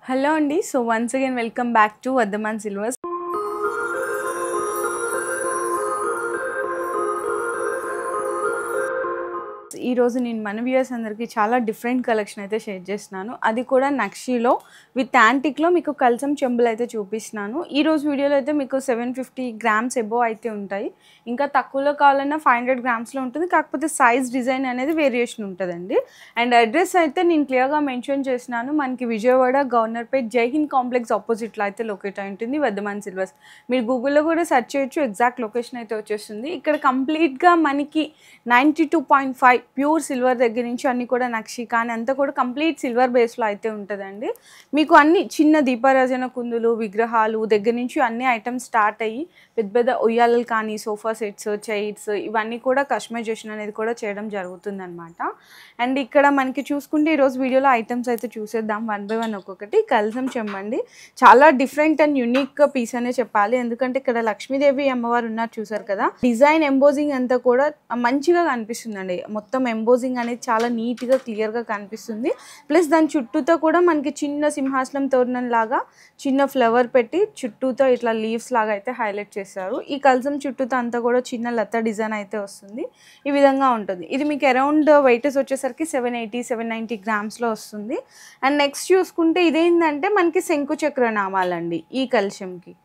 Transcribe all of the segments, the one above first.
Hello Andy. So once again welcome back to Vardhaman Silvers. ఈ రోజు నేను మన వ్యూయర్స్ అందరికి చాలా డిఫరెంట్ కలెక్షన్ అయితే షేర్ చేస్తున్నాను. అది కూడా నక్షీలో విత్ యాంటిక్ లో మీకు కల్సం చెంబులు అయితే చూపిస్తున్నాను. ఈ రోజు వీడియోలో అయితే మీకు 750 గ్రామ్స్ అబోవ్ అయితే ఉంటాయి. ఇంకా తక్కువలో కావాలన్నా 500 గ్రామ్స్ లో ఉంటుంది. కాకపోతే సైజ్ డిజైన్ అనేది వేరియేషన్ ఉంటుందండి. అండ్ అడ్రస్ అయితే నేను క్లియర్ గా మెన్షన్ చేస్తున్నాను. మనకి విజయవాడ గవర్నర్పేట్ జై హింద్ కాంప్లెక్స్ ఆపోజిట్ లో అయితే లొకేట్ అయి ఉంటుంది వర్ధమాన్ సిల్వర్స్. మీరు గూగుల్లో కూడా సెర్చ్ చేయొచ్చు, ఎగ్జాక్ట్ లొకేషన్ అయితే వచ్చేస్తుంది. ఇక్కడ కంప్లీట్ గా మనకి 92.5 ప్యూర్ సిల్వర్ దగ్గర నుంచి అన్ని కూడా నక్షి కానీ అంతా కూడా కంప్లీట్ సిల్వర్ బేస్లో అయితే ఉంటుందండి. మీకు అన్ని చిన్న దీపారాజన కుందులు విగ్రహాలు దగ్గర నుంచి అన్ని ఐటమ్స్ స్టార్ట్ అయ్యి పెద్ద పెద్ద ఉయ్యాలలు కానీ సోఫా సెట్స్ చైర్స్ ఇవన్నీ కూడా కస్టమైజేషన్ అనేది కూడా చేయడం జరుగుతుంది అనమాట. అండ్ ఇక్కడ మనకి చూసుకుంటే ఈరోజు వీడియోలో ఐటమ్స్ అయితే చూసేద్దాం వన్ బై వన్. ఒక్కొక్కటి కల్సం చెంబండి చాలా డిఫరెంట్ అండ్ యూనిక్ పీస్ అనే చెప్పాలి. ఎందుకంటే ఇక్కడ లక్ష్మీదేవి అమ్మవారు ఉన్నారు చూసారు కదా, డిజైన్ ఎంబోజింగ్ అంతా కూడా మంచిగా కనిపిస్తుందండి. మొత్తం ఎంబోజింగ్ అనేది చాలా నీట్గా క్లియర్గా కనిపిస్తుంది. ప్లస్ దాని చుట్టూతో కూడా మనకి చిన్న సింహాసనం తోరణం లాగా చిన్న ఫ్లవర్ పెట్టి చుట్టూతో ఇట్లా లీవ్స్ లాగా అయితే హైలైట్ చేశారు. ఈ కల్సం చుట్టూతో అంతా కూడా చిన్న లత డిజైన్ అయితే వస్తుంది. ఈ విధంగా ఉంటుంది. ఇది మీకు అరౌండ్ వెయిటేజ్ వచ్చేసరికి 780-790 గ్రామ్స్లో వస్తుంది. అండ్ నెక్స్ట్ చూసుకుంటే ఇదేంటంటే మనకి శంకు చక్ర నామాలండి ఈ కల్షంకి.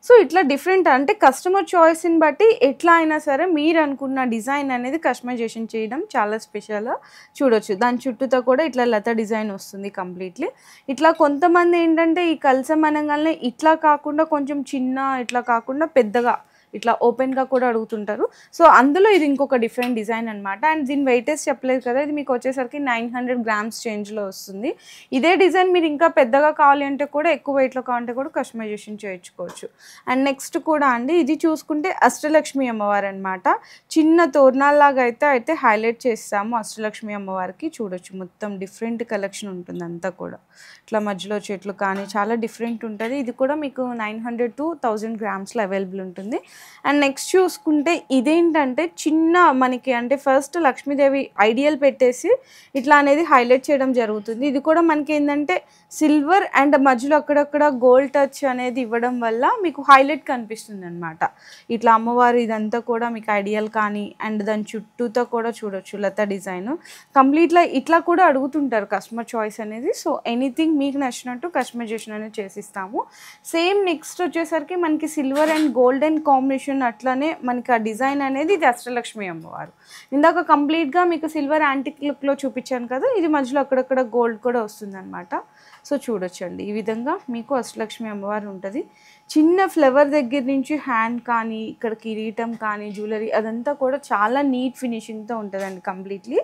సో ఇట్లా డిఫరెంట్ అంటే కస్టమర్ చాయిస్ని బట్టి ఎట్లా అయినా సరే మీరు అనుకున్న డిజైన్ అనేది కస్టమైజేషన్ చేయడం చాలా స్పెషల్ చూడొచ్చు. దాని చుట్టూతో కూడా ఇట్లా లత డిజైన్ వస్తుంది కంప్లీట్లీ. ఇట్లా కొంతమంది ఏంటంటే ఈ కల్సం అనగానే ఇట్లా కాకుండా కొంచెం చిన్న ఇట్లా కాకుండా పెద్దగా ఇట్లా ఓపెన్గా కూడా అడుగుతుంటారు. సో అందులో ఇది ఇంకొక డిఫరెంట్ డిజైన్ అనమాట. అండ్ దీని వెయిటేజ్ చెప్పలేదు కదా, ఇది మీకు వచ్చేసరికి 900 గ్రామ్స్ చేంజ్లో వస్తుంది. ఇదే డిజైన్ మీరు ఇంకా పెద్దగా కావాలి అంటే కూడా ఎక్కువ వెయిట్లో కావాలంటే కూడా కస్టమైజేషన్ చేయించుకోవచ్చు. అండ్ నెక్స్ట్ కూడా అండి ఇది చూసుకుంటే అష్టలక్ష్మి అమ్మవారు అనమాట. చిన్న తోరణాల్లాగా అయితే హైలైట్ చేస్తాము అష్టలక్ష్మి అమ్మవారికి. చూడొచ్చు మొత్తం డిఫరెంట్ కలెక్షన్ ఉంటుంది అంతా కూడా. ఇట్లా మధ్యలో చెట్లు కానీ చాలా డిఫరెంట్ ఉంటుంది. ఇది కూడా మీకు 900 to 1000 గ్రామ్స్లో అవైలబుల్ ఉంటుంది. అండ్ నెక్స్ట్ చూసుకుంటే ఇదేంటంటే చిన్న మనకి అంటే ఫస్ట్ లక్ష్మీదేవి ఐడియల్ పెట్టేసి ఇట్లా అనేది హైలైట్ చేయడం జరుగుతుంది. ఇది కూడా మనకి ఏంటంటే సిల్వర్ అండ్ మధ్యలో అక్కడక్కడ గోల్డ్ టచ్ అనేది ఇవ్వడం వల్ల మీకు హైలైట్ కనిపిస్తుంది అనమాట. ఇట్లా అమ్మవారు ఇదంతా కూడా మీకు ఐడియల్ కానీ అండ్ దాని చుట్టూతో కూడా చూడొచ్చు లత డిజైన్ కంప్లీట్గా ఇట్లా కూడా అడుగుతుంటారు కస్టమర్ చాయిస్ అనేది. సో ఎనీథింగ్ మీకు నచ్చినట్టు కస్టమైజేషన్ అనేది చేసిస్తాము. సేమ్ నెక్స్ట్ వచ్చేసరికి మనకి సిల్వర్ అండ్ గోల్డెన్ కాంబినేషన్ అట్లానే మనకి ఆ డిజైన్ అనేది ఇది అష్టలక్ష్మి అమ్మవారు. ఇందాక కంప్లీట్గా మీకు సిల్వర్ యాంటిక్ లుక్లో చూపించాను కదా, ఇది మధ్యలో అక్కడక్కడ గోల్డ్ కూడా వస్తుంది అనమాట. సో చూడొచ్చండి ఈ విధంగా మీకు అష్టలక్ష్మి అమ్మవారు ఉంటుంది. చిన్న ఫ్లవర్ దగ్గర నుంచి హ్యాండ్ కానీ ఇక్కడ కిరీటం కానీ జ్యువెలరీ అదంతా కూడా చాలా నీట్ ఫినిషింగ్తో ఉంటుందండి కంప్లీట్లీ.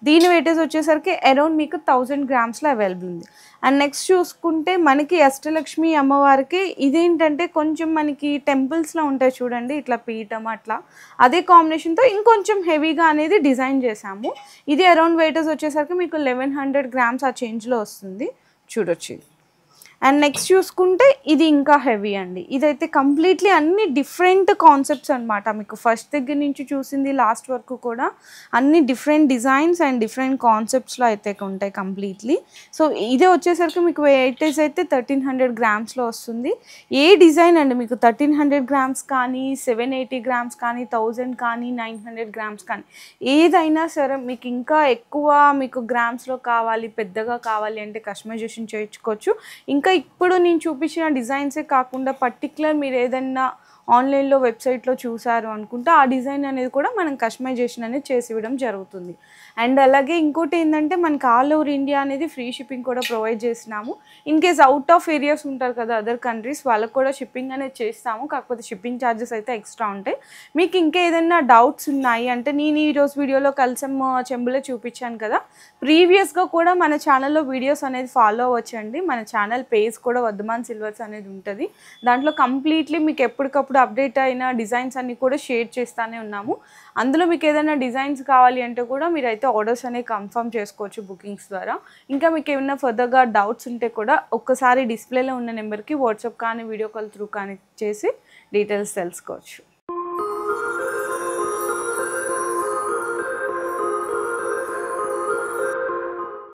దీని వెయిటేజ్ వచ్చేసరికి అరౌండ్ మీకు 1000 గ్రామ్స్లో అవైలబుల్ ఉంది. అండ్ నెక్స్ట్ చూసుకుంటే మనకి అష్టలక్ష్మి అమ్మవారికి ఇదేంటంటే కొంచెం మనకి టెంపుల్స్లో ఉంటాయి చూడండి ఇట్లా పీఠం అట్లా అదే కాంబినేషన్తో ఇంకొంచెం హెవీగా అనేది డిజైన్ చేసాము. ఇది అరౌండ్ వెయిటేజ్ వచ్చేసరికి మీకు 1100 గ్రామ్స్ ఆ చేంజ్లో వస్తుంది. చూడొచ్చు. అండ్ నెక్స్ట్ చూసుకుంటే ఇది ఇంకా హెవీ అండి. ఇదైతే కంప్లీట్లీ అన్ని డిఫరెంట్ కాన్సెప్ట్స్ అనమాట. మీకు ఫస్ట్ దగ్గర నుంచి చూసింది లాస్ట్ వరకు కూడా అన్ని డిఫరెంట్ డిజైన్స్ అండ్ డిఫరెంట్ కాన్సెప్ట్స్లో అయితే ఉంటాయి కంప్లీట్లీ. సో ఇదే వచ్చేసరికి మీకు వెయిటేజ్ అయితే 1300 గ్రామ్స్లో వస్తుంది. ఏ డిజైన్ అండి మీకు 1300 గ్రామ్స్ కానీ 780 గ్రామ్స్ కానీ 1000 కానీ 900 గ్రామ్స్ కానీ ఏదైనా సరే మీకు ఇంకా ఎక్కువ మీకు గ్రామ్స్లో కావాలి పెద్దగా కావాలి అంటే కస్టమైజేషన్ చేయించుకోవచ్చు. ఇంకా ఇప్పుడు నేను చూపించిన డిజైన్సే కాకుండా పర్టికులర్ మీరు ఏదైనా ఆన్లైన్లో వెబ్సైట్లో చూసారు అనుకుంటే ఆ డిజైన్ అనేది కూడా మనం కస్టమైజేషన్ అనేది చేసి ఇవ్వడం జరుగుతుంది. అండ్ అలాగే ఇంకోటి ఏంటంటే మనకి ఆల్ ఓవర్ ఇండియా అనేది ఫ్రీ షిప్పింగ్ కూడా ప్రొవైడ్ చేస్తున్నాము. In case out of areas ఉంటారు కదా అదర్ కంట్రీస్ వాళ్ళకు కూడా షిప్పింగ్ అనేది చేస్తాము. కాకపోతే షిప్పింగ్ ఛార్జెస్ అయితే ఎక్స్ట్రా ఉంటాయి. మీకు ఇంకా ఏదైనా డౌట్స్ ఉన్నాయి అంటే నేను ఈరోజు వీడియోలో కల్సం చెంబులే చూపించాను కదా, ప్రీవియస్గా కూడా మన ఛానల్లో వీడియోస్ అనేది ఫాలో అవ్వచ్చండి. మన ఛానల్ పేజ్ కూడా వర్ధమాన్ సిల్వర్స్ అనేది ఉంటుంది. దాంట్లో కంప్లీట్లీ మీకు ఎప్పటికప్పుడు అప్డేట్ అయిన డిజైన్స్ అన్ని కూడా షేర్ చేస్తూనే ఉన్నాము. అందులో మీకు ఏదైనా డిజైన్స్ కావాలి అంటే కూడా మీరైతే ఆర్డర్స్ అనేవి కన్ఫర్మ్ చేసుకోవచ్చు బుకింగ్స్ ద్వారా. ఇంకా మీకు ఏమైనా ఫర్దర్గా డౌట్స్ ఉంటే కూడా ఒక్కసారి డిస్ప్లేలో ఉన్న నెంబర్కి వాట్సాప్ కానీ వీడియో కాల్ త్రూ కానీ చేసి డీటెయిల్స్ తెలుసుకోవచ్చు.